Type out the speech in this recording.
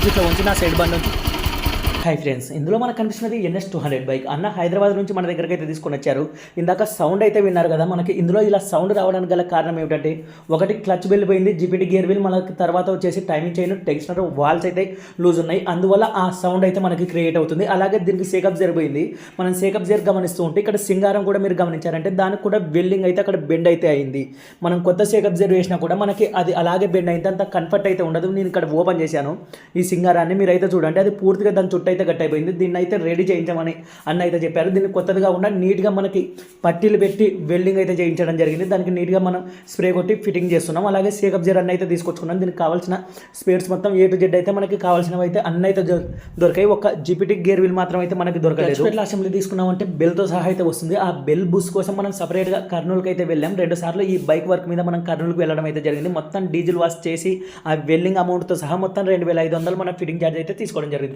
Bike ఇట్లా ఉంచి నా సైడ్ బండి నుంచి హై ఫ్రెండ్స్, ఇందులో మనకు కనిపిస్తున్నది NS 200 బైక్. అన్న హైదరాబాద్ నుంచి మన దగ్గరికి అయితే తీసుకొని వచ్చారు. ఇందాక సౌండ్ అయితే విన్నారు కదా. మనకి ఇందులో ఇలా సౌండ్ రావడానికి గల కారణం ఏమిటంటే, ఒకటి క్లచ్ బెల్ పోయింది, జీపీటీ గేర్ వీల్, మనకి తర్వాత వచ్చేసి టైమింగ్ చైన్, టెక్స్చర్ వాల్స్ అయితే లూజ్ ఉన్నాయి. అందువల్ల ఆ సౌండ్ అయితే మనకి క్రియేట్ అవుతుంది. అలాగే దీనికి సేకప్ జరిపోయింది. మనం సేకప్ జర్ గమనిస్తూ ఉంటే ఇక్కడ సింగారం కూడా మీరు గమనించారంటే దానికి కూడా వెల్డింగ్ అయితే అక్కడ బెండ్ అయితే అయింది. మనం కొత్త సేకప్ జర్ వేసినా కూడా మనకి అది అలాగే బెండ్ అయింది. అంత కంఫర్ట్ అయితే ఉండదు. నేను ఇక్కడ ఓపెన్ చేశాను ఈ సింగారాన్ని, మీరు అయితే చూడండి. అది పూర్తిగా దాని చుట్టూ అయితే గట్టి అయిపోయింది. దీన్ని అయితే రెడీ చేయించమని అన్న అయితే చెప్పారు. దీన్ని కొత్తదిగా ఉన్న నీట్గా మనకి పట్టీలు పెట్టి వెల్డింగ్ అయితే చేయించడం జరిగింది. దానికి నీట్గా మనం స్ప్రే కొట్టి ఫిట్టింగ్ చేస్తున్నాం. అలాగే సేకప్ జర్ అన్న అయితే తీసుకొచ్చుకున్నాం. దీనికి కావాల్సిన స్పేర్స్ మొత్తం A to Z అయితే మనకి కావాల్సినవి అయితే అన్న అయితే దొరికాయి. ఒక జీపీటీ గేర్ వీల్ మాత్రం అయితే మనకి దొరకలేదు. ఎట్లా అసెంబ్లీ తీసుకున్నామంటే బెల్తో సహా అయితే వస్తుంది. ఆ బెల్ బుస్ కోసం మనం సపరేట్గా కర్నూలుకి అయితే వెళ్ళాం. 2 సార్లు ఈ బైక్ వర్క్ మీద మనం కర్నూలుకి వెళ్ళడం అయితే జరిగింది. మొత్తం డీజిల్ వాష్ చేసి ఆ వెల్డింగ్ అమౌంట్తో సహా మొత్తం 2500 మనం ఫిట్టింగ్ ఛార్జ్ అయితే తీసుకోవడం జరిగింది.